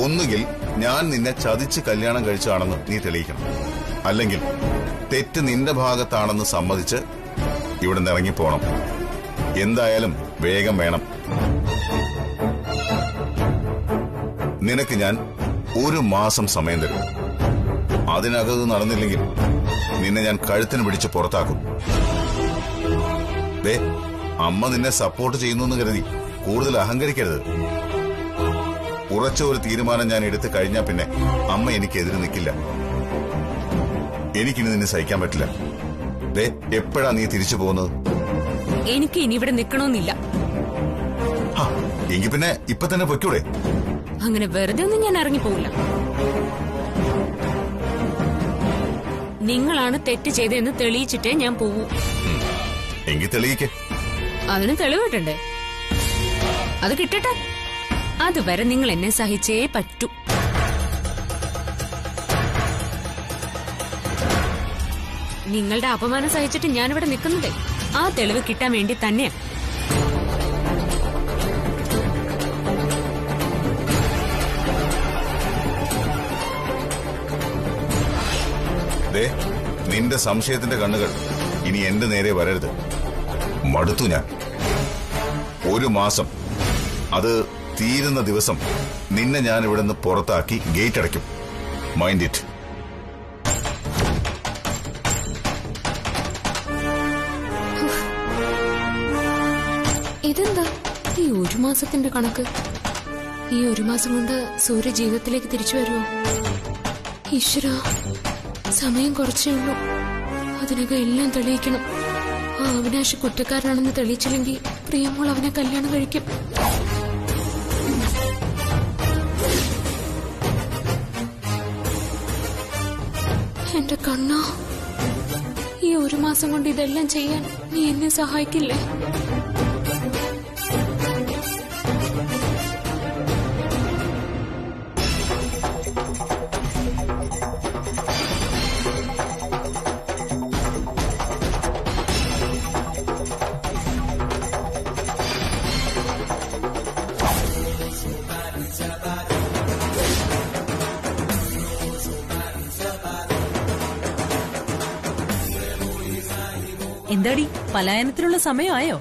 ഒന്നുകിൽ ഞാൻ നിന്നെ ചതിച്ച് കല്യാണം കഴിച്ചതാണെന്ന് നീ തെളിയിക്കണം, അല്ലെങ്കിൽ തെറ്റ് നിന്റെ ഭാഗത്താണെന്ന് സമ്മതിച്ച് ഇവിടെ നിന്ന് ഇറങ്ങിപ്പോണം. എന്തായാലും വേഗം വേണം. നിനക്ക് ഞാൻ 1 മാസം സമയം തരും. അതിനകത്ത് നടന്നില്ലെങ്കിൽ നിന്നെ ഞാൻ കഴുത്തിന് പിടിച്ച് പുറത്താക്കും. അമ്മ നിന്നെ സപ്പോർട്ട് ചെയ്യുന്നു കരുതി കൂടുതൽ അഹങ്കരിക്കരുത്. ഉറച്ച ഒരു തീരുമാനം ഞാൻ എടുത്തു കഴിഞ്ഞാൽ പിന്നെ അമ്മ എനിക്കെതിരെ നിൽക്കില്ല. എനിക്കിനി നിന്നെ സഹിക്കാൻ പറ്റില്ല. എപ്പോഴാ നീ തിരിച്ചു പോകുന്നത്? എനിക്ക് ഇനി ഇവിടെ നിൽക്കണമെന്നില്ല. എങ്കിൽ പിന്നെ ഇപ്പൊ തന്നെ പൊയ്ക്കൂടെ? അങ്ങനെ വെറുതെ ഒന്നും ഞാൻ ഇറങ്ങിപ്പോവില്ല. നിങ്ങളാണ് തെറ്റ് ചെയ്തതെന്ന് തെളിയിച്ചിട്ടേ ഞാൻ പോവൂ. എങ്കിൽ തെളിയിക്കേ. അതിന് തെളിവ് കിട്ടണ്ടേ? അത് കിട്ടട്ടെ. അതുവരെ നിങ്ങൾ എന്നെ സഹിച്ചേ പറ്റൂ. നിങ്ങളുടെ അപമാനം സഹിച്ചിട്ട് ഞാനിവിടെ നിൽക്കുന്നതേ ആ തെളിവ് കിട്ടാൻ വേണ്ടി തന്നെയാ. നിന്റെ സംശയത്തിന്റെ കണ്ണുകൾ ഇനി എന്റെ നേരെ വരരുത്. മടുത്തു ഞാൻ. 1 മാസം, അത് തീരുന്ന ദിവസം നിന്നെ ഞാൻ ഇവിടെ നിന്ന് പുറത്താക്കി ഗേറ്റ് അടയ്ക്കും. Mind it. ഇതെന്താ ഈ 1 മാസത്തിന്റെ കണക്ക്? ഈ 1 മാസം കൊണ്ട് സൂര്യ ജീവിതത്തിലേക്ക് തിരിച്ചു വരുമോ? ഈശ്വരാ, സമയം കുറച്ചേ ഉള്ളൂ. അതിനകം എല്ലാം തെളിയിക്കണം. ആ അവിനാശ് കുറ്റക്കാരനാണെന്ന് തെളിയിച്ചില്ലെങ്കിൽ പ്രിയമോൾ അവനെ കല്യാണം കഴിക്കും. എന്റെ കണ്ണാ, ഈ 1 മാസം കൊണ്ട് ഇതെല്ലാം ചെയ്യാൻ നീ എന്നെ സഹായിക്കില്ലേ? എന്താടി, പലായനത്തിനുള്ള സമയമായോ?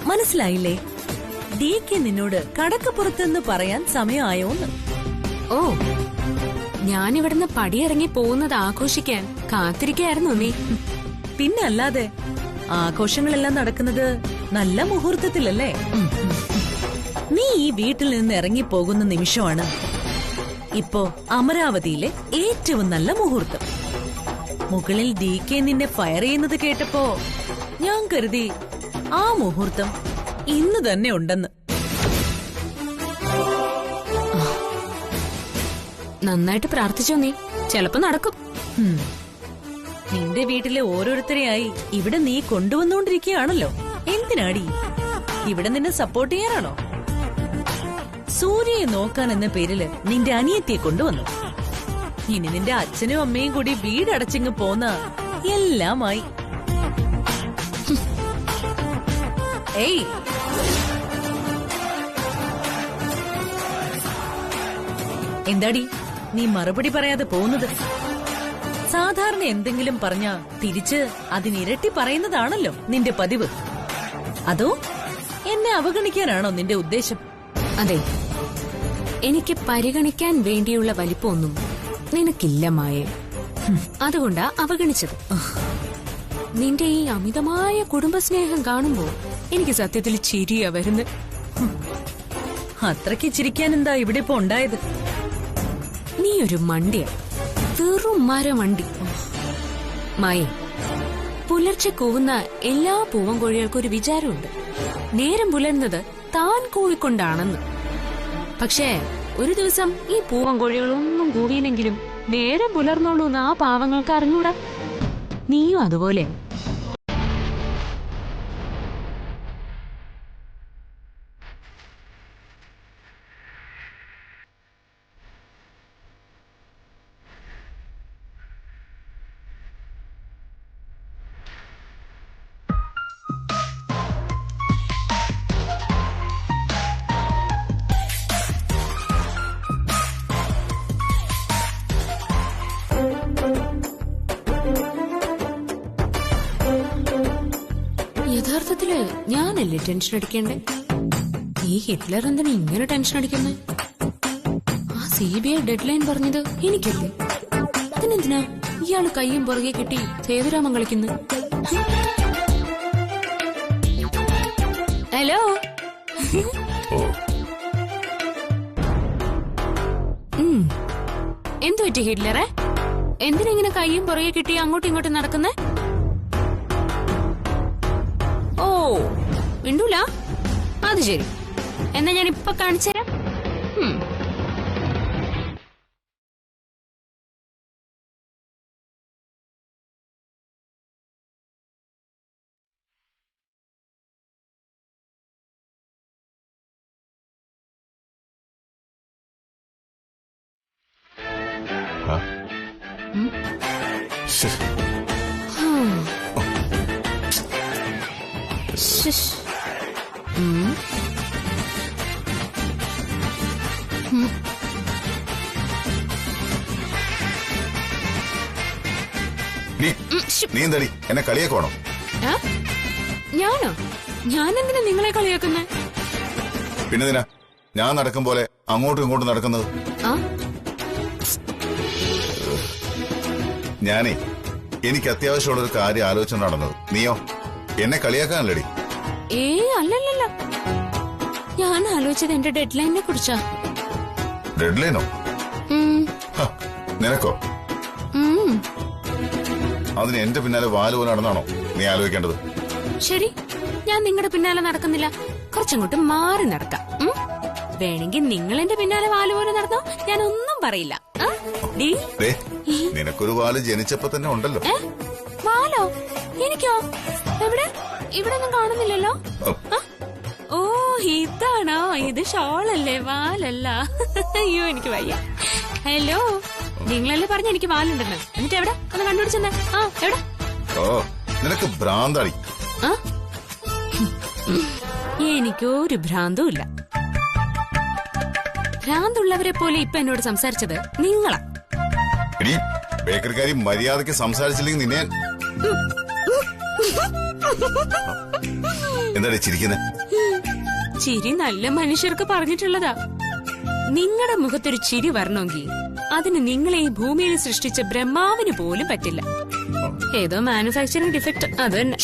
മനസ്സിലായില്ലേ? ഡിക്ക് നിന്നോട് കടക്കപ്പുറത്തെന്ന് പറയാൻ സമയമായോന്ന്. ഓ, ഞാനിവിടുന്ന് പടിയിറങ്ങി പോകുന്നത് ആഘോഷിക്കാൻ കാത്തിരിക്കായിരുന്നു നീ. പിന്നെ അല്ലാതെ, ആഘോഷങ്ങളെല്ലാം നടക്കുന്നത് നല്ല മുഹൂർത്തത്തിലല്ലേ? നീ ഈ വീട്ടിൽ നിന്ന് ഇറങ്ങിപ്പോകുന്ന നിമിഷമാണ് ഇപ്പോ അമരാവതിയിലെ ഏറ്റവും നല്ല മുഹൂർത്തം. മുകളിൽ ഡിക്ക് നിന്നെ ഫയർ ചെയ്യുന്നത് കേട്ടപ്പോ ഞാൻ കരുതി ആ മുഹൂർത്തം ഇന്ന് തന്നെ ഉണ്ടെന്ന്. നന്നായിട്ട് പ്രാർത്ഥിച്ചോ നീ, ചെലപ്പോ നടക്കും. നിന്റെ വീട്ടിലെ ഓരോരുത്തരെയായി ഇവിടെ നീ കൊണ്ടുവന്നുകൊണ്ടിരിക്കുകയാണല്ലോ. എന്തിനാടി? ഇവിടെ നിന്നെ സപ്പോർട്ട് ചെയ്യാനാണോ? സൂര്യയെ നോക്കാൻ എന്ന പേരില് നിന്റെ അനിയത്തിയെ കൊണ്ടുവന്നു. ഇനി നിന്റെ അച്ഛനും അമ്മയും കൂടി വീടടച്ചിങ്ങ് പോന്ന എല്ലാമായി. ഏയ്, എന്താടി നീ മറുപടി പറയാതെ പോകുന്നത്? സാധാരണ എന്തെങ്കിലും പറഞ്ഞാ തിരിച്ച് അതിനിരട്ടി പറയുന്നതാണല്ലോ നിന്റെ പതിവ്. അതോ എന്നെ അവഗണിക്കാനാണോ നിന്റെ ഉദ്ദേശം? അതെ, എനിക്ക് പരിഗണിക്കാൻ വേണ്ടിയുള്ള വലിപ്പമൊന്നും നിനക്കില്ല മായേ. അതുകൊണ്ടാ അവഗണിച്ചത്. നിന്റെ ഈ അമിതമായ കുടുംബസ്നേഹം കാണുമ്പോ എനിക്ക് സത്യത്തിൽ ചിരിയാ വരുന്നത്. അത്രയ്ക്ക് ചിരിക്കാൻ എന്താ ഇവിടെ ഇപ്പൊ ഉണ്ടായത്? നീ ഒരു മണ്ടിയാ, വെറും മരമണ്ടി. മായേ, പുലർച്ചെ കൂവുന്ന എല്ലാ പൂവൻകോഴികൾക്കും ഒരു വിചാരമുണ്ട്. നേരം പുലർന്നത് താൻ കൂവിക്കൊണ്ടാണെന്ന്. പക്ഷേ ഒരു ദിവസം ഈ പൂവൻകോഴികളൊന്നും കൂവിയില്ലെങ്കിലും നേരം പുലർന്നോളൂ എന്ന് ആ പാവങ്ങൾക്ക് അറിഞ്ഞൂടാ. നീയും അതുപോലെ. കാര്യത്തില് ഞാനല്ലേ ടെൻഷൻ അടിക്കേണ്ടേ? ഈ ഹിറ്റ്ലർ എന്തിനാ ഇങ്ങനെ ടെൻഷൻ അടിക്കുന്നേ? ആ CBI ഡെഡ്ലൈൻ പറഞ്ഞത് എനിക്കല്ലേ? അതിനെന്തിനാ ഇയാള് കയ്യും പുറകെ കിട്ടി സേതുരാമൻ കളിക്കുന്നു? ഹലോ, എന്തു പറ്റി ഹിറ്റ്ലറെ? എന്തിനെങ്ങനെ കയ്യും പുറകെ കിട്ടി അങ്ങോട്ടും ഇങ്ങോട്ടും നടക്കുന്നേ? ഓ, മിണ്ടൂല? അത് ശരി, എന്നാ ഞാൻ ഇപ്പൊ കാണിച്ചുതരാം. നീ എന്താടി എന്നെ കളിയാക്കണോ? ഞാനോ? ഞാനെന്തിനാ നിങ്ങളെ കളിയാക്കുന്നേ? പിന്നെന്തിനാ ഞാൻ നടക്കും പോലെ അങ്ങോട്ടും ഇങ്ങോട്ടും നടക്കുന്നത്? ഞാനേ എനിക്ക് അത്യാവശ്യമുള്ളൊരു കാര്യം ആലോചന നടന്നത്. നീയോ എന്നെ കളിയാക്കാനല്ലടി? അല്ലല്ല, ഞാൻ ആലോചിച്ചത് എന്റെ ഡെഡ്ലൈനെ കുറിച്ചാ. ഡെഡ്ലൈനോ? നിനക്കോ? അതിന് എന്റെ പിന്നാലെ വാലുപോലെ നടന്നാണോ നീ ആലോചിക്കേണ്ടത്? ശരി, ഞാൻ നിങ്ങളുടെ പിന്നാലെ നടക്കുന്നില്ല, കുറച്ചങ്ങോട്ട് മാറി നടക്കാം. വേണമെങ്കിൽ നിങ്ങൾ എന്റെ പിന്നാലെ വാലുപോലെ നടന്നോ, ഞാൻ ഒന്നും പറയില്ല. നിനക്കൊരു വാല് ജനിച്ചപ്പോ തന്നെ ഉണ്ടല്ലോ. വാലോ? എനിക്കോ? എവിടെ? ഇവിടെ ഒന്നും കാണുന്നില്ലല്ലോ. ഓ, ഇതാണോ? ഇത് ഷോളല്ലേ, വാലല്ല. അയ്യോ, എനിക്ക് വയ്യ. ഹലോ, നിങ്ങളല്ലേ പറഞ്ഞ എനിക്ക് വാലുണ്ടെന്ന്? എന്നിട്ട് എവിടെ? ഒന്ന് കണ്ടുപിടിച്ചെന്നാ. എവിടെ? ഓ, നിനക്ക് ഭ്രാന്താടി. എനിക്കൊരു ഭ്രാന്തും ഇല്ല. ഭ്രാന്തുള്ളവരെ പോലെ ഇപ്പൊ എന്നോട് സംസാരിച്ചത് നിങ്ങളാ. ബേക്കറിക്കാരി മര്യാദക്ക് സംസാരിച്ചില്ലെങ്കിൽ നിന്നെ എന്താ ചിരിക്കുന്നത്? ചിരി നല്ല മനുഷ്യർക്ക് പറഞ്ഞിട്ടുള്ളതാ. നിങ്ങളുടെ മുഖത്തൊരു ചിരി വരണമെങ്കിൽ അതിന് നിങ്ങളെ ഈ ഭൂമിയിൽ സൃഷ്ടിച്ച ബ്രഹ്മാവിന് പോലും പറ്റില്ല. ഏതോ മാനുഫാക്ചറിംഗ് ഡിഫക്ട്. അത് തന്നെ.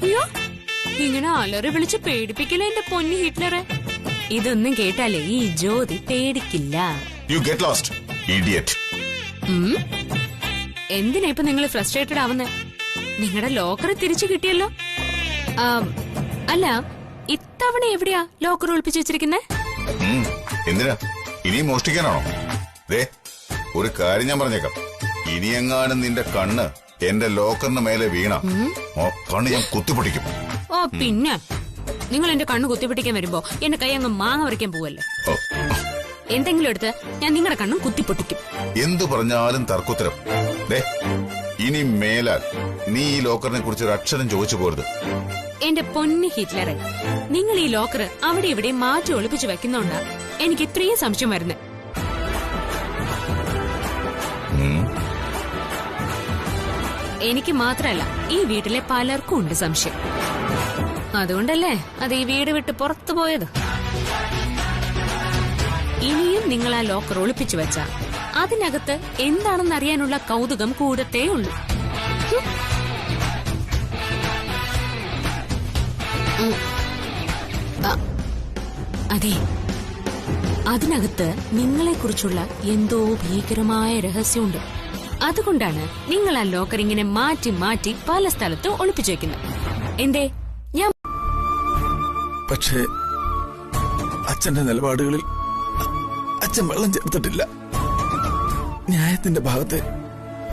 അയ്യോ, ഇങ്ങനെ അലറി വിളിച്ച് പേടിപ്പിക്കില്ല എന്റെ പൊന്നി ഹിറ്റ്ലറെ. ഇതൊന്നും കേട്ടാലേ ഈ ജ്യോതി പേടിക്കില്ല. എന്തിനാ ഇപ്പൊ നിങ്ങൾ ഫ്രസ്ട്രേറ്റഡ് ആവുന്നേ? നിങ്ങളുടെ ലോക്കർ തിരിച്ചു കിട്ടിയല്ലോ. അല്ല, ഇത്തവണ എവിടെയാ ലോക്കർ ഒളിപ്പിച്ചു വെച്ചിരിക്കുന്നേ? എന്തിനാ? ഇനിയും മോഷ്ടിക്കാനാണോ? ഒരു കാര്യം ഞാൻ പറഞ്ഞേക്കാം, ഇനിയെങ്ങാനും നിന്റെ കണ്ണ് എന്റെ ലോക്കറിന് മേലെ വീണ കണ്ണ് ഞാൻ കുത്തിപ്പൊട്ടിക്കും. ഓ, പിന്നെ നിങ്ങൾ എന്റെ കണ്ണ് കുത്തിപ്പൊട്ടിക്കാൻ വരുമ്പോ എന്റെ കൈ അങ്ങ് മാങ്ങ വരയ്ക്കാൻ പോവല്ലേ? എന്തെങ്കിലും എടുത്ത് ഞാൻ നിങ്ങളുടെ കണ്ണും കുത്തിപ്പൊട്ടിക്കും. എന്തു പറഞ്ഞാലും തർക്കുത്തരം. ഇനി മേലാൽ നീ ഈ ലോക്കറിനെ കുറിച്ച് ഒരു അക്ഷരം ചോദിച്ചു പോരുത്. എന്റെ പൊന്നി ഹിറ്റ്ലറെ, നിങ്ങൾ ഈ ലോക്കർ അവിടെ ഇവിടെ മാറ്റി ഒളിപ്പിച്ചു വെക്കുന്നോണ്ടാ എനിക്ക് ഇത്രയും സംശയം വരുന്നത്. എനിക്ക് മാത്രല്ല, ഈ വീട്ടിലെ പലർക്കും ഉണ്ട് സംശയം. അതുകൊണ്ടല്ലേ അത് ഈ വീട് വിട്ട് പുറത്തു പോയത്. ഇനിയും നിങ്ങൾ ആ ലോക്കർ ഒളിപ്പിച്ചു വെച്ച അതിനകത്ത് എന്താണെന്ന് അറിയാനുള്ള കൗതുകം കൂടത്തേ ഉള്ളൂ. അതെ, അതിനകത്ത് നിങ്ങളെക്കുറിച്ചുള്ള എന്തോ ഭീകരമായ രഹസ്യമുണ്ട്. അതുകൊണ്ടാണ് നിങ്ങൾ ആ ലോക്കർ ഇങ്ങനെ മാറ്റി മാറ്റി പല സ്ഥലത്ത് ഒളിപ്പിച്ചു വെക്കുന്നത്. എന്തേ? ഞാൻ പക്ഷേ അച്ഛന്റെ നിലപാടുകളിൽ അച്ഛൻ വെള്ളം ചേർത്തിട്ടില്ല. ന്യായത്തിന്റെ ഭാഗത്ത്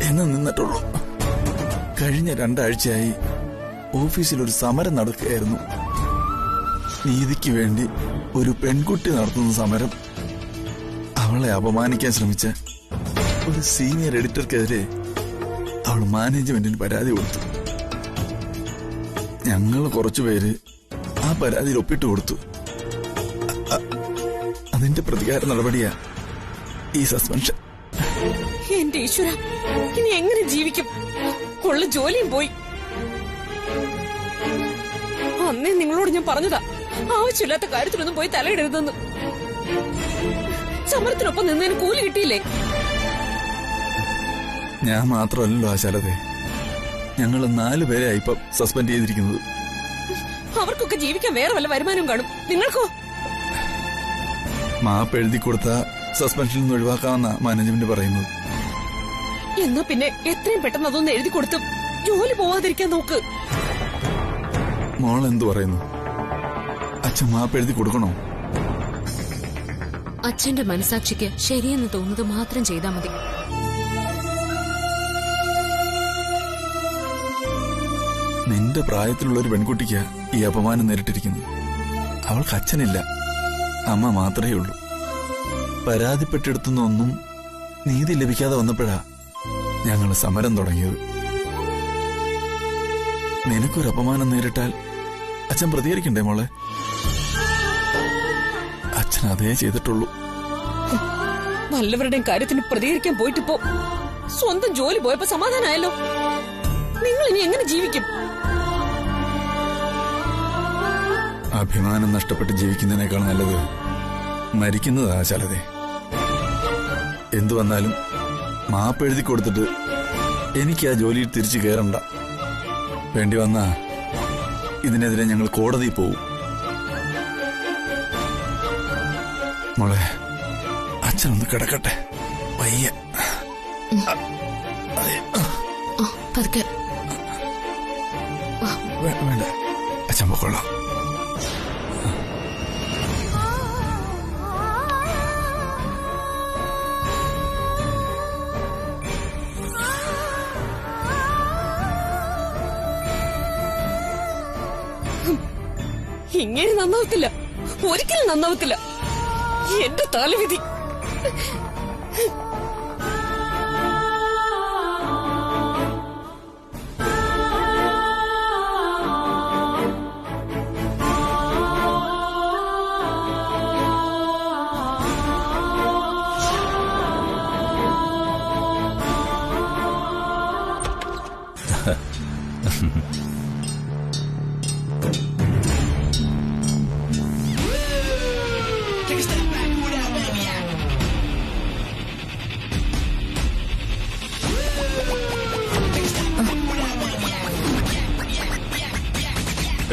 എന്ന് നിന്നിട്ടുള്ളൂ. കഴിഞ്ഞ 2 ആഴ്ചയായി ഓഫീസിൽ ഒരു സമരം നടക്കുകയായിരുന്നു. നീതിക്ക് വേണ്ടി ഒരു പെൺകുട്ടി നടത്തുന്ന സമരം. അവളെ അപമാനിക്കാൻ ശ്രമിച്ച ഒരു സീനിയർ എഡിറ്റർക്കെതിരെ അവൾ മാനേജ്മെന്റിന് പരാതി കൊടുത്തു. ഞങ്ങൾ കുറച്ചുപേര് ആ പരാതിയിൽ ഒപ്പിട്ട് കൊടുത്തു. അതിന്റെ പ്രതികാര നടപടിയാ ഈ സസ്പെൻഷൻ. എന്റെ ഈശ്വര, ഇനി എങ്ങനെ ജീവിക്കും? ഉള്ള ജോലിയും പോയി. അന്നേ നിങ്ങളോട് ഞാൻ പറഞ്ഞതാ, ആവശ്യമില്ലാത്ത കാര്യത്തിലൊന്നും പോയി തലയിടരുതെന്ന്. സമരത്തിനൊപ്പം നിന്നതിന് കൂലി കിട്ടിയില്ലേ? ഞാൻ മാത്രമല്ലല്ലോ ആശാലതെ, ഞങ്ങൾ 4 പേരെ ഇപ്പം സസ്പെൻഡ് ചെയ്തിരിക്കുന്നത്. അവർക്കൊക്കെ ജീവിക്കാൻ വേറെ വല്ല വരുമാനം കാണും, നിങ്ങൾക്കോ? മാപ്പ് എഴുതി കൊടുത്ത സസ്പെൻഷനിൽ നിന്ന് ഒഴിവാക്കാമെന്ന മാനേജ്മെന്റ് പറയുന്നത്. എന്നാ പിന്നെ എത്രയും പെട്ടെന്ന് അതൊന്ന് എഴുതി കൊടുത്ത് ജോലി പോവാതിരിക്കാൻ നോക്ക്. മോൾ എന്തു പറയുന്നു? അച്ഛൻ മാപ്പ് എഴുതി കൊടുക്കണോ? അച്ഛന്റെ മനസാക്ഷിക്ക് ശരിയെന്ന് തോന്നുന്നത് മാത്രം ചെയ്താൽ മതി. നിന്റെ പ്രായത്തിലുള്ള ഒരു പെൺകുട്ടിക്ക് ഈ അപമാനം നേരിട്ടിരിക്കുന്നു. അവൾക്ക് അച്ഛനില്ല, അമ്മ മാത്രമേ ഉള്ളൂ. പരാതിപ്പെട്ടെടുത്തുനിന്നൊന്നും നീതി ലഭിക്കാതെ വന്നപ്പോഴാ ഞങ്ങൾ സമരം തുടങ്ങിയത്. നിനക്കൊരു അപമാനം നേരിട്ടാൽ അച്ഛൻ പ്രതികരിക്കണ്ടേ മോളെ? അച്ഛൻ അതേ ചെയ്തിട്ടുള്ളൂ. വല്ലവരുടെയും കാര്യത്തിന് പ്രതികരിക്കാൻ പോയിട്ടിപ്പോ സ്വന്തം ജോലി പോയപ്പോ സമാധാനമായല്ലോ. നിങ്ങൾ ഇനി എങ്ങനെ ജീവിക്കും? അഭിമാനം നഷ്ടപ്പെട്ട് ജീവിക്കുന്നതിനേക്കാൾ നല്ലത് മരിക്കുന്നതാ ശാലതേ. എന്തു വന്നാലും മാപ്പ് എഴുതി കൊടുത്തിട്ട് എനിക്ക് ആ ജോലിയിൽ തിരിച്ചു കയറണ്ട. വേണ്ടി വന്നാ ഇതിനെതിരെ ഞങ്ങൾ കോടതിയിൽ പോവും. മോളെ, അച്ഛനൊന്ന് കിടക്കട്ടെ, വയ്യ. പതുക്കെ. വേണ്ട, അച്ഛൻ പൊക്കോളാം. ഇങ്ങനെ നന്നാവത്തില്ല, ഒരിക്കലും നന്നാവത്തില്ല. എന്റെ തലവിധി.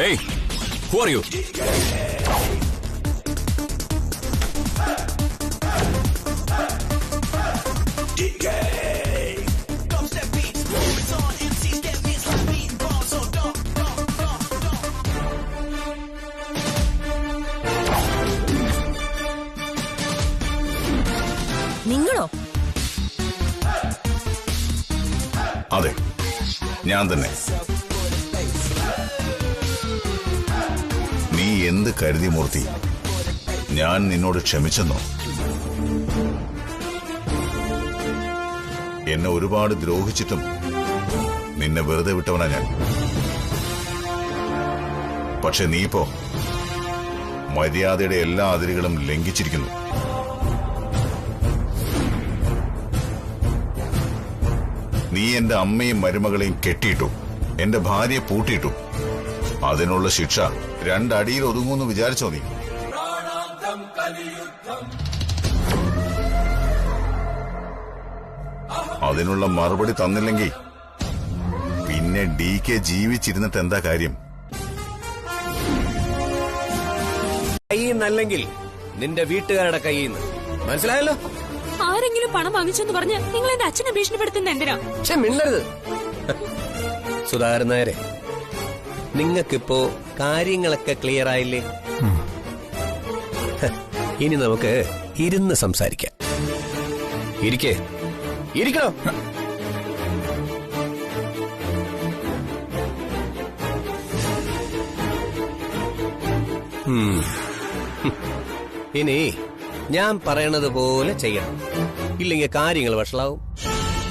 Hey, who are you? നിങ്ങളോ? അതെ, ഞാൻ തന്നെ. നീ എന്ത് കരുതി മൂർത്തി? ഞാൻ നിന്നോട് ക്ഷമിച്ചെന്നോ? എന്നെ ഒരുപാട് ദ്രോഹിച്ചിട്ടും നിന്നെ വെറുതെ വിട്ടവനാ ഞാൻ. പക്ഷെ നീയിപ്പോ മര്യാദയുടെ എല്ലാ അതിരുകളും ലംഘിച്ചിരിക്കുന്നു. നീ എന്റെ അമ്മയും മരുമകളെയും കെട്ടിയിട്ടു, എന്റെ ഭാര്യയെ പൂട്ടിയിട്ടു. അതിനുള്ള ശിക്ഷ 2 അടിയിൽ ഒതുങ്ങുമെന്ന് വിചാരിച്ചോ നീ? അതിനുള്ള മറുപടി തന്നില്ലെങ്കിൽ പിന്നെ DK ജീവിച്ചിരുന്നിട്ട് എന്താ കാര്യം? കയ്യിൽ നിന്റെ വീട്ടുകാരുടെ കയ്യിൽ നിന്ന്. മനസ്സിലായല്ലോ? ആരെങ്കിലും പണം വാങ്ങിച്ചെന്ന് പറഞ്ഞ് നിങ്ങൾ എന്റെ അച്ഛനെ ഭീഷണിപ്പെടുത്തുന്ന എന്തിനാ? മിണ്ടരുത്. സുധാകരൻ നായരെ, നിങ്ങൾക്കിപ്പോ കാര്യങ്ങളൊക്കെ ക്ലിയർ ആയില്ലേ? ഇനി നമുക്ക് ഇരുന്ന് സംസാരിക്കാം. ഇരിക്കണോ? ഇനി ഞാൻ പറയണത് പോലെ ചെയ്യണം, ഇല്ലെങ്കിൽ കാര്യങ്ങൾ വഷളാവും.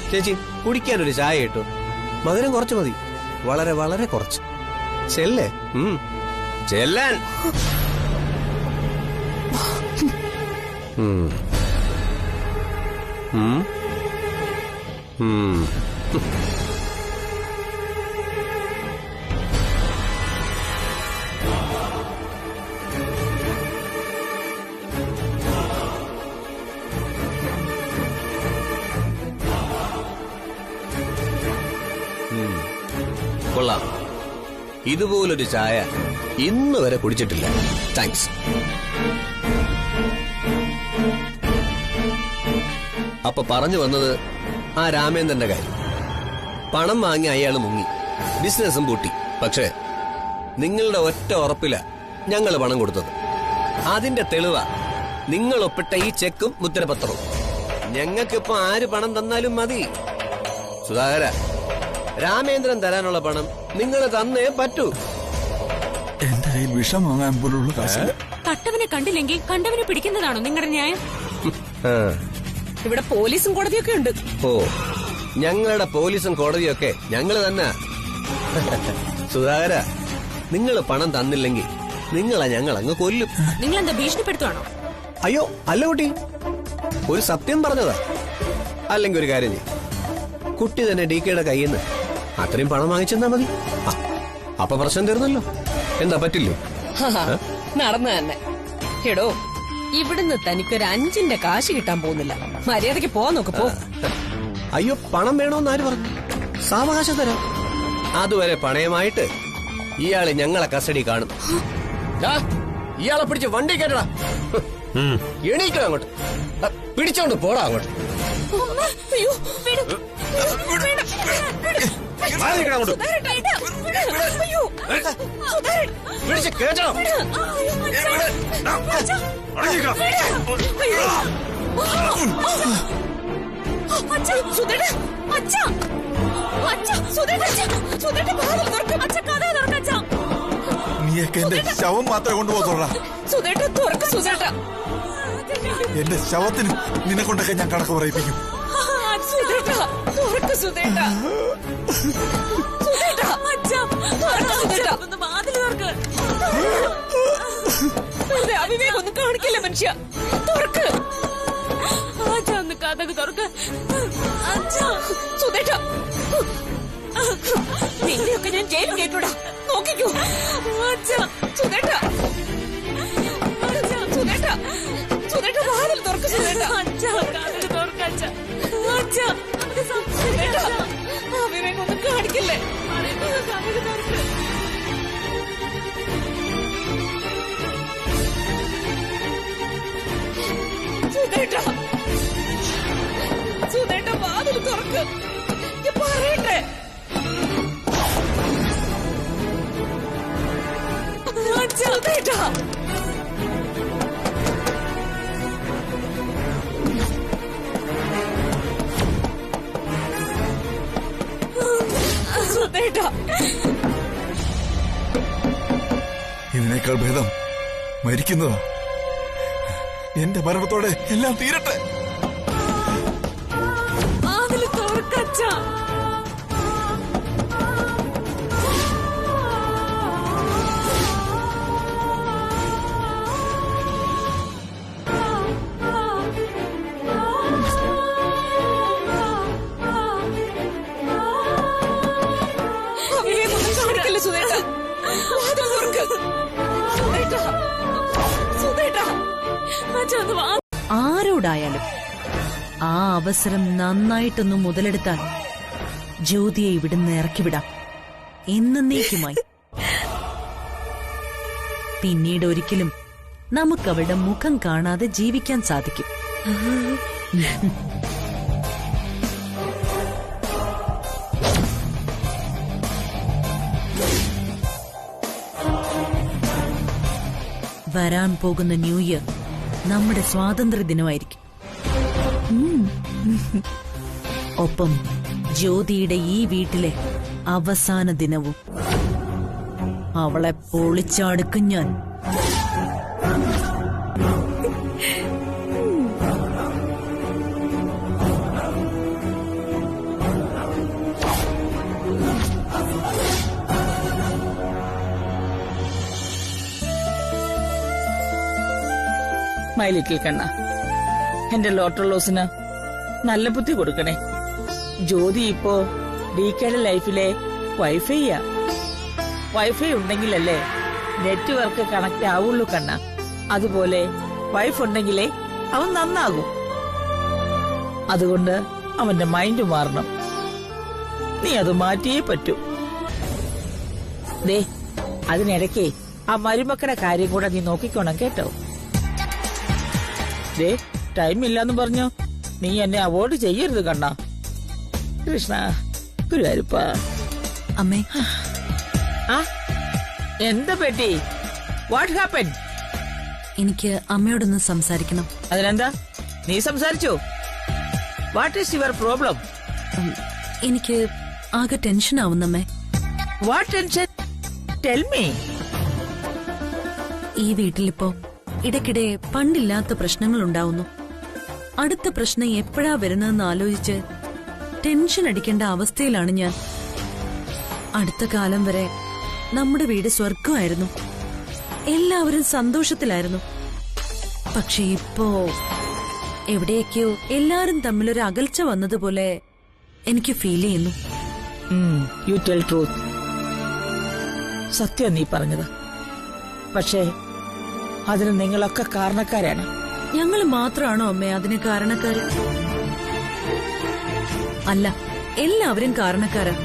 ചേച്ചി, കുടിക്കാനൊരു ചായ കിട്ടും. മധുരം കുറച്ച് മതി, വളരെ വളരെ കുറച്ച്. ചെല്ലേ, ചെല്ലാൻ. കൊള്ളാം. ഇതുപോലൊരു ചായ ഇന്ന് വരെ കുടിച്ചിട്ടില്ല. താങ്ക്സ്. അപ്പൊ പറഞ്ഞു വന്നത് ആ രാമേന്ദ്രന്റെ കാര്യം. പണം വാങ്ങി അയാൾ മുങ്ങി, ബിസിനസ്സും പൂട്ടി. പക്ഷേ നിങ്ങളുടെ ഒറ്റ ഉറപ്പില ഞങ്ങൾ പണം കൊടുത്തത്. അതിന്റെ തെളിവാ നിങ്ങൾ ഒപ്പിട്ട ഈ ചെക്കും മുദ്രപത്രവും. ഞങ്ങൾക്കിപ്പോ ആര് പണം തന്നാലും മതി. സുധാകര, രാമേന്ദ്രൻ തരാനുള്ള പണം നിങ്ങൾ തന്നേ പറ്റൂ. എന്റെ കയ്യിൽ വിഷം വാങ്ങാൻ പോലുള്ള കാശില്ല. കട്ടവനെ കണ്ടില്ലെങ്കിൽ കണ്ടവനെ പിടിക്കുന്നതാണോ നിങ്ങളുടെ ന്യായം? ഇവിടെ പോലീസും കോടതിയൊക്കെ ഉണ്ട്. ഓ, ഞങ്ങളുടെ പോലീസും കോടതിയൊക്കെ ഞങ്ങൾ തന്നെ. സുധാകര, നിങ്ങൾ പണം തന്നില്ലെങ്കിൽ നിങ്ങളെ ഞങ്ങൾ അങ്ങ് കൊല്ലും. നിങ്ങൾ എന്താ ഭീഷണിപ്പെടുത്തുവാണോ? അയ്യോ അല്ല കുട്ടി, ഒരു സത്യം പറഞ്ഞതാ. അല്ലെങ്കിൽ ഒരു കാര്യം ചെയ്യും, കുട്ടി തന്നെ DKയുടെ കയ്യിൽ നിന്ന് അത്രയും പണം വാങ്ങിച്ചെന്നാ മതി. അപ്പൊ പ്രശ്നം തീർന്നല്ലോ. എന്താ പറ്റില്ലേ? നടന്നു തന്നെ. എടോ, ഇവിടുന്ന് തനിക്കൊരു 5ന്റെ കാശ് കിട്ടാൻ പോകുന്നില്ല. മര്യാദക്ക് പോവാൻ നോക്ക്. പോ. അയ്യോ, പണം വേണോന്ന് ആര് പറഞ്ഞു? സാവകാശം തരാം. അതുവരെ പണയമായിട്ട് ഇയാള് ഞങ്ങളെ കസ്റ്റഡി കാണും. ഇയാളെ പിടിച്ച് വണ്ടി കയറ്റടാ. എണീക്കോ അങ്ങോട്ട്. പിടിച്ചോണ്ട് പോടാ അങ്ങോട്ട്. അയ്യോ, പിടിച്ച് കേറ്റണം. നീയൊക്കെ എന്റെ ശവം മാത്രമേ കൊണ്ടുപോകത്തോളാ. എന്റെ ശവത്തിനും നിന്നെ കൊണ്ടൊക്കെ ഞാൻ കണക്ക് പറയിപ്പിക്കും. അവിവേകൊന്നും കാണിക്കില്ല മനുഷ്യ. തുറക്ക്. ഒന്ന് കഥക് തുറക്ക്. സുധേട്ട, നിന്നെയൊക്കെ ഞാൻ ജയിലിൽ കേട്ടൂടാ. നോക്കിക്കോ. സുധേട്ട, സുധേട്ട, സുധേട്ട, വാതിൽ തുറക്ക്. സുധേട്ട, സുധേട്ട, അവിവേകൊന്നും കാണിക്കില്ലേ. സുധേട്ട, സുധേട്ട, വാതിൽ തുറക്ക്. പറയട്ടെ. സുധേട്ട, സുധേട്ട, ഇതിനേക്കാൾ ഭേദം മരിക്കുന്നതാ. എന്റെ മരണത്തോടെ എല്ലാം തീരട്ടെ. വാതിൽ തുറക്കച്ച. അവിവേകൊന്നും കാണിക്കില്ല. സുധേട്ട, വാതിൽ തുറക്ക്. സുധേട്ട, സുധേട്ട. ആരോടായാലും ആ അവസരം നന്നായിട്ടൊന്ന് മുതലെടുത്താൽ ജ്യോതിയെ ഇവിടുന്ന് ഇറക്കിവിടാം എന്നേക്കുമായി. പിന്നീട് ഒരിക്കലും നമുക്കവളുടെ മുഖം കാണാതെ ജീവിക്കാൻ സാധിക്കും. വരാൻ പോകുന്ന ന്യൂ ഇയർ നമ്മുടെ സ്വാതന്ത്ര്യ ദിനമായിരിക്കും. ഒപ്പം ജ്യോതിയുടെ ഈ വീട്ടിലെ അവസാന ദിനവും. അവളെ പൊളിച്ചടുക്കും ഞാൻ. മൈ ലിറ്റിൽ കണ്ണ, എന്റെ ലോട്ടർ ലോസിന് നല്ല ബുദ്ധി കൊടുക്കണേ. ജ്യോതി ഇപ്പോ DKയുടെ ലൈഫിലെ വൈഫൈയാ. വൈഫൈ ഉണ്ടെങ്കിലല്ലേ നെറ്റ്വർക്ക് കണക്ട് ആവുള്ളൂ കണ്ണ. അതുപോലെ വൈഫ് ഉണ്ടെങ്കിലേ അവൻ നന്നാകും. അതുകൊണ്ട് അവന്റെ മൈൻഡ് മാറണം. നീ അത് മാറ്റിയേ പറ്റൂ. ദേ അതിനിടയ്ക്ക് ആ മരുമക്കളുടെ കാര്യം കൂടെ നീ നോക്കിക്കോണം കേട്ടോ. ദേ ടൈം ഇല്ലാന്ന് പറഞ്ഞോ നീ എന്നെ അവോയ്ഡ് ചെയ്യരുത് കണ്ണ. കൃഷ്ണ ഗുരുവായൂരപ്പ. അമ്മേ, ആ എന്താ പെട്ടി? What happen? എനിക്ക് അമ്മയോടൊന്ന് സംസാരിക്കണം. അതിനെന്താ, നീ സംസാരിച്ചോ? What is your problem? എനിക്ക് ആകെ ടെൻഷൻ ആവുന്നമ്മേ. What tension? Tell me. ഈ വീട്ടിലിപ്പോ ഇടയ്ക്കിടെ പണ്ടില്ലാത്ത പ്രശ്നങ്ങൾ ഉണ്ടാവുന്നു. അടുത്ത പ്രശ്നം എപ്പോഴാ വരുന്നതെന്ന് ആലോചിച്ച് ടെൻഷൻ അടിക്കേണ്ട അവസ്ഥയിലാണ് ഞാൻ. അടുത്ത കാലം വരെ നമ്മുടെ വീട് സ്വർഗമായിരുന്നു. എല്ലാവരും സന്തോഷത്തിലായിരുന്നു. പക്ഷെ ഇപ്പോ എവിടെയൊക്കെയോ എല്ലാരും തമ്മിലൊരു അകൽച്ച വന്നതുപോലെ എനിക്ക് ഫീൽ ചെയ്യുന്നു. You tell truth. സത്യം നീ പറഞ്ഞത്. പക്ഷേ അതിന് നിങ്ങളൊക്കെ കാരണക്കാരാണ്. ഞങ്ങൾ മാത്രമാണോ അമ്മേ അതിന് കാരണക്കാര്? അല്ല, എല്ലാവരും കാരണക്കാരാ.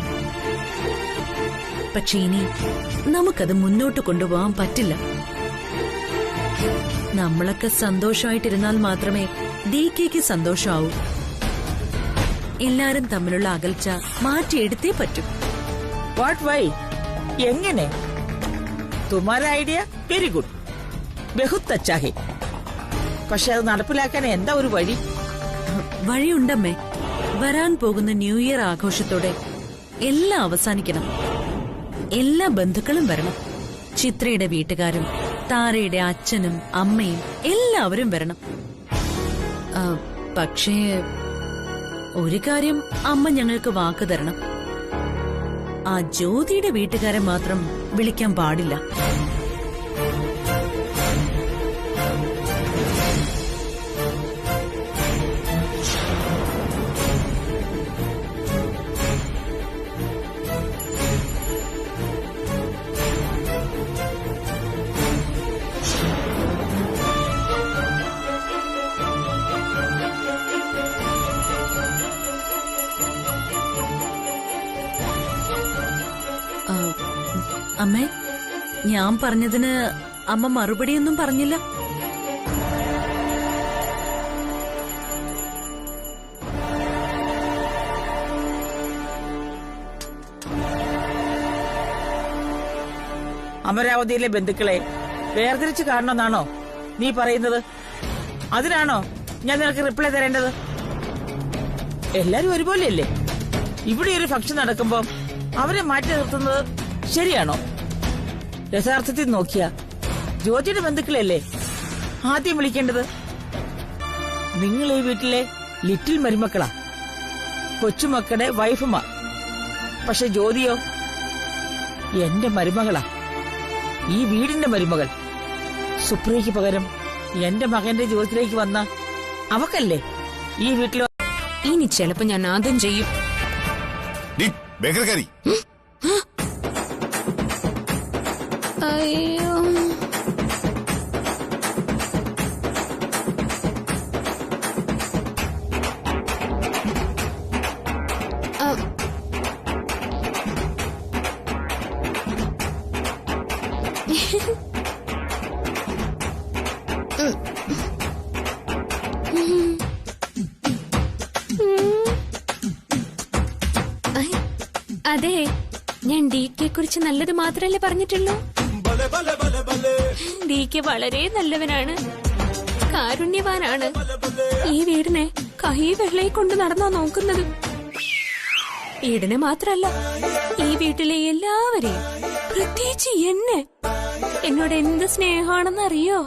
പക്ഷെ ഇനി നമുക്കത് മുന്നോട്ട് കൊണ്ടുപോകാൻ പറ്റില്ല. നമ്മളൊക്കെ സന്തോഷമായിട്ടിരുന്നാൽ മാത്രമേ DKക്ക് സന്തോഷമാവൂ. എല്ലാരും തമ്മിലുള്ള അകൽച്ച മാറ്റിയെടുത്തേ പറ്റൂ. What why? എങ്ങനെ? തുമാര ഐഡിയ വെരി ഗുഡ്, ബഹുത് അച്ഛാ ഹെ. പക്ഷെ അത് നടപ്പിലാക്കാൻ എന്താ ഒരു വഴി? വഴിയുണ്ടമ്മേ. വരാൻ പോകുന്ന ന്യൂ ഇയർ ആഘോഷത്തോടെ എല്ലാം അവസാനിക്കണം. എല്ലാ ബന്ധുക്കളും വരണം. ചിത്രയുടെ വീട്ടുകാരും താരയുടെ അച്ഛനും അമ്മയും എല്ലാവരും വരണം. പക്ഷേ ഒരു കാര്യം അമ്മ ഞങ്ങൾക്ക് വാക്ക് തരണം. ആ ജ്യോതിയുടെ വീട്ടുകാരെ മാത്രം വിളിക്കാൻ പാടില്ല. അമ്മേ, ഞാൻ പറഞ്ഞതിന് അമ്മ മറുപടിയൊന്നും പറഞ്ഞില്ല. അമരാവതിയിലെ ബന്ധുക്കളെ വേർതിരിച്ച് കാണണമെന്നാണോ നീ പറയുന്നത്? അതിനാണോ ഞാൻ നിനക്ക് റിപ്ലൈ തരേണ്ടത്? എല്ലാരും ഒരുപോലെയല്ലേ? ഇവിടെ ഒരു ഫംഗ്ഷൻ നടക്കുമ്പോ അവരെ മാറ്റി നിർത്തുന്നത് ശരിയാണോ? യഥാർത്ഥത്തിൽ നോക്കിയ ജ്യോതിയുടെ ബന്ധുക്കളല്ലേ ആദ്യം വിളിക്കേണ്ടത്. നിങ്ങൾ ഈ വീട്ടിലെ ലിറ്റിൽ മരുമക്കളാ, കൊച്ചുമക്കളുടെ വൈഫുമാ. പക്ഷെ ജ്യോതിയോ എന്റെ മരുമകളാ, ഈ വീടിന്റെ മരുമകൾ. സുപ്രിയയ്ക്ക് പകരം എന്റെ മകന്റെ ജീവിതത്തിലേക്ക് വന്ന അവക്കല്ലേ ഈ വീട്ടിലോ? ഇനി ചിലപ്പോ ഞാൻ ആദ്യം ചെയ്യും. ബേക്കറിക്കാരി, അയ്യോ, അതെ, ഞാൻ DK കുറിച്ച് നല്ലത് മാത്രല്ലേ പറഞ്ഞിട്ടുള്ളൂ. DK വളരെ നല്ലവനാണ്, കാരുണ്യവാനാണ്. ഈ വീടിനെ കൈ വെള്ളയെ കൊണ്ട് നടന്നാ നോക്കുന്നത്. വീടിനെ മാത്രല്ല, ഈ വീട്ടിലെ എല്ലാവരെയും, പ്രത്യേകിച്ച് എന്നെ. എന്നോട് എന്ത് സ്നേഹമാണെന്നറിയോ?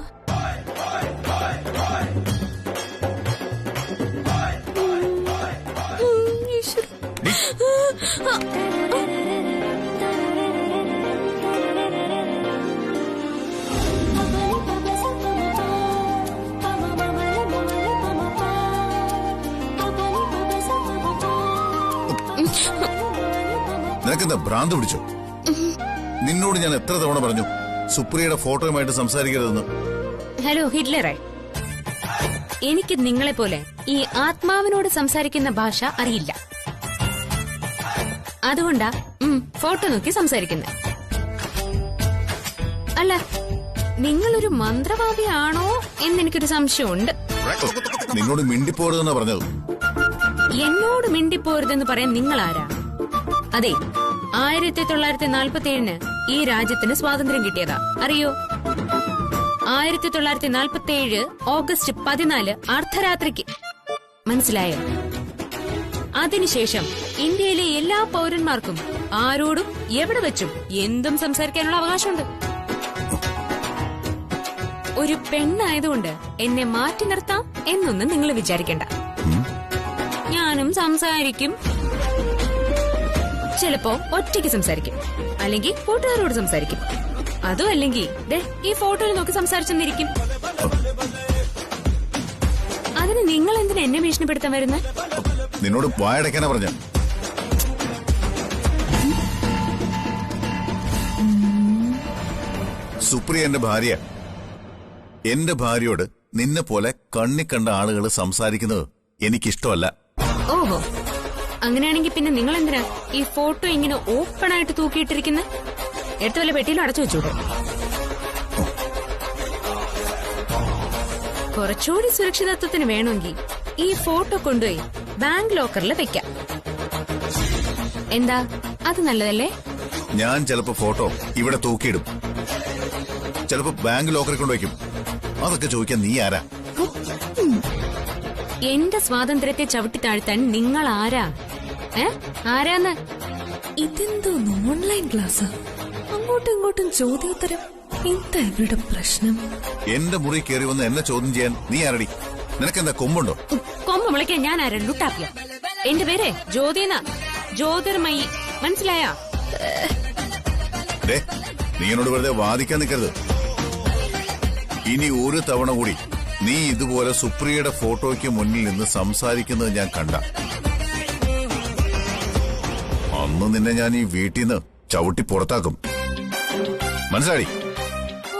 നിനക്കെന്താ ഭ്രാന്ത് പിടിച്ചോ? നിന്നോട് ഞാൻ എത്ര തവണ പറഞ്ഞു സുപ്രിയയുടെ ഫോട്ടോയുമായിട്ട് സംസാരിക്കരുതെന്ന്? ഹലോ ഹിറ്റ്ലറെ, എനിക്ക് നിങ്ങളെ പോലെ ഈ ആത്മാവിനോട് സംസാരിക്കുന്ന ഭാഷ അറിയില്ല. അതുകൊണ്ടാ ഫോട്ടോ നോക്കി സംസാരിക്കുന്നത്. അല്ല, നിങ്ങളൊരു മന്ത്രവാദിയാണോ എന്നെനിക്കൊരു സംശയമുണ്ട്. നിന്നോട് മിണ്ടിപ്പോരുതെന്നാ പറഞ്ഞത്. എന്നോട് മിണ്ടിപ്പോരുതെന്ന് പറയാൻ നിങ്ങൾ ആരാ? അതെ, 1947 ഈ രാജ്യത്തിന് സ്വാതന്ത്ര്യം കിട്ടിയതാ, അറിയോ? 1947 ഓഗസ്റ്റ് 14 അർദ്ധരാത്രിക്ക്. മനസ്സിലായോ? അതിനുശേഷം ഇന്ത്യയിലെ എല്ലാ പൗരന്മാർക്കും ആരോടും എവിടെ വെച്ചും എന്തും സംസാരിക്കാനുള്ള അവകാശമുണ്ട്. ഒരു പെണ്ണായതുകൊണ്ട് എന്നെ മാറ്റി നിർത്താം എന്നൊന്നും നിങ്ങൾ വിചാരിക്കണ്ട. ഞാനും സംസാരിക്കും. ചിലപ്പോ ഒറ്റയ്ക്ക് സംസാരിക്കും, അല്ലെങ്കിൽ കൂട്ടുകാരോട് സംസാരിക്കും. അതും അല്ലെങ്കിൽ ഈ ഫോട്ടോയിൽ നോക്കി സംസാരിച്ചെന്നിരിക്കും. അതിന് നിങ്ങൾ എന്തിനാ എന്നെ ഭീഷണിപ്പെടുത്താൻ വരുന്നത്? നിന്നോട് വായടക്കാനാ പറഞ്ഞ. സുപ്രിയ എന്റെ ഭാര്യ. എന്റെ ഭാര്യയോട് നിന്നെ പോലെ കണ്ണിക്കണ്ട ആളുകൾ സംസാരിക്കുന്നത് എനിക്കിഷ്ടമല്ല. ഓഹോ, അങ്ങനെയാണെങ്കിൽ പിന്നെ നിങ്ങൾ എന്തിനാ ഈ ഫോട്ടോ ഇങ്ങനെ ഓപ്പൺ ആയിട്ട് തൂക്കിയിട്ടിരിക്കുന്നത്? എടുത്ത വല്ല പെട്ടിയിലും അടച്ചു വെച്ചൂടെ? കുറച്ചുകൂടി സുരക്ഷിതത്വത്തിന് വേണമെങ്കിൽ ഈ ഫോട്ടോ കൊണ്ടുപോയി ബാങ്ക് ലോക്കറിൽ വെക്കാം. എന്താ, അത് നല്ലതല്ലേ? ഞാൻ ചിലപ്പോ ഫോട്ടോ ഇവിടെ തൂക്കിയിടും, ചിലപ്പോ ബാങ്ക് ലോക്കറിൽ കൊണ്ടുവയ്ക്കും. അതൊക്കെ ചോദിക്കാൻ നീ ആരാ? എന്റെ സ്വാതന്ത്ര്യത്തെ ചവിട്ടി താഴ്ത്താൻ നിങ്ങൾ ആരാ? ആരാന്ന്? ഇതെന്തോന്ന് ഓൺലൈൻ ക്ലാസ്? അങ്ങോട്ടും ഇങ്ങോട്ടും ചോദ്യോത്തരം. എന്താ ഇവിടെ പ്രശ്നം? എന്റെ മുറി കയറി വന്ന് എന്നെ ചോദ്യം ചെയ്യാൻ നീ ആരടി? നിനക്കെന്താ കൊമ്പുണ്ടോ? കൊമ്പ് വിളിക്കാൻ ഞാൻ ആരാ? ലുട്ടാപ്പിയ. എന്റെ പേര് ജ്യോതിന, ജ്യോതിർമയി. മനസ്സിലായാ? നീ എന്നോട് വെറുതെ വാദിക്കാൻ നിൽക്കരുത്. ഇനി ഒരു തവണ കൂടി നീ ഇതുപോലെ സുപ്രിയയുടെ ഫോട്ടോയ്ക്ക് മുന്നിൽ നിന്ന് സംസാരിക്കുന്നത് ഞാൻ കണ്ട, അന്ന് നിന്നെ ഞാൻ ഈ വീട്ടിൽ നിന്ന് ചവിട്ടി പുറത്താക്കും. മനസ്സിലായി?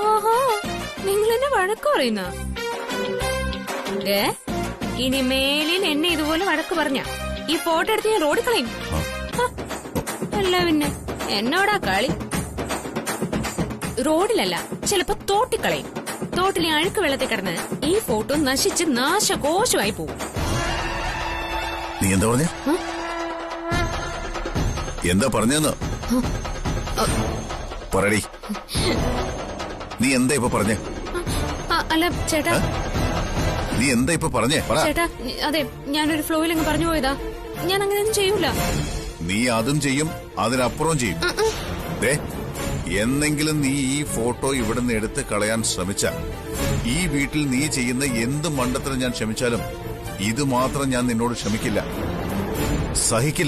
ഓഹോ, നിങ്ങൾ എന്നെ വഴക്ക് പറയുന്ന? ഇനി മേലിൽ എന്നെ ഇതുപോലെ വഴക്ക് പറഞ്ഞ ഈ ഫോട്ടോ എടുത്ത് ഞാൻ റോഡിൽ കളയും. അല്ല പിന്നെ എന്നോടാ കളി? റോഡിലല്ല, ചിലപ്പോ തോട്ടിക്കളയും. തോട്ടിലെ അഴുക്ക് വെള്ളത്തിൽ കിടന്ന് ഈ ഫോട്ടോ നശിച്ച് നാശകോശമായി പോവും. നീ എന്താ പറഞ്ഞ? എന്താ പറഞ്ഞെന്ന് പറയടി. നീ എന്താ ഇപ്പൊ പറഞ്ഞേ? അല്ല ചേട്ടാ, നീ എന്താ ഇപ്പൊ പറഞ്ഞേ? ചേട്ടാ, അതെ, ഞാനൊരു ഫ്ലോയിൽ അങ്ങ് പറഞ്ഞു പോയതാ. ഞാൻ അങ്ങനെയൊന്നും ചെയ്യൂല. നീ അതും ചെയ്യും, അതിനപ്പുറവും ചെയ്യും. എന്നെങ്കിലും നീ ഈ ഫോട്ടോ ഇവിടുന്ന് എടുത്ത് കളയാൻ ശ്രമിച്ച, ഈ വീട്ടിൽ നീ ചെയ്യുന്ന എന്ത് മണ്ടത്തരം ഞാൻ ക്ഷമിച്ചാലും ഇത് മാത്രം ഞാൻ നിന്നോട് ക്ഷമിക്കില്ല, സഹിക്കില്ല.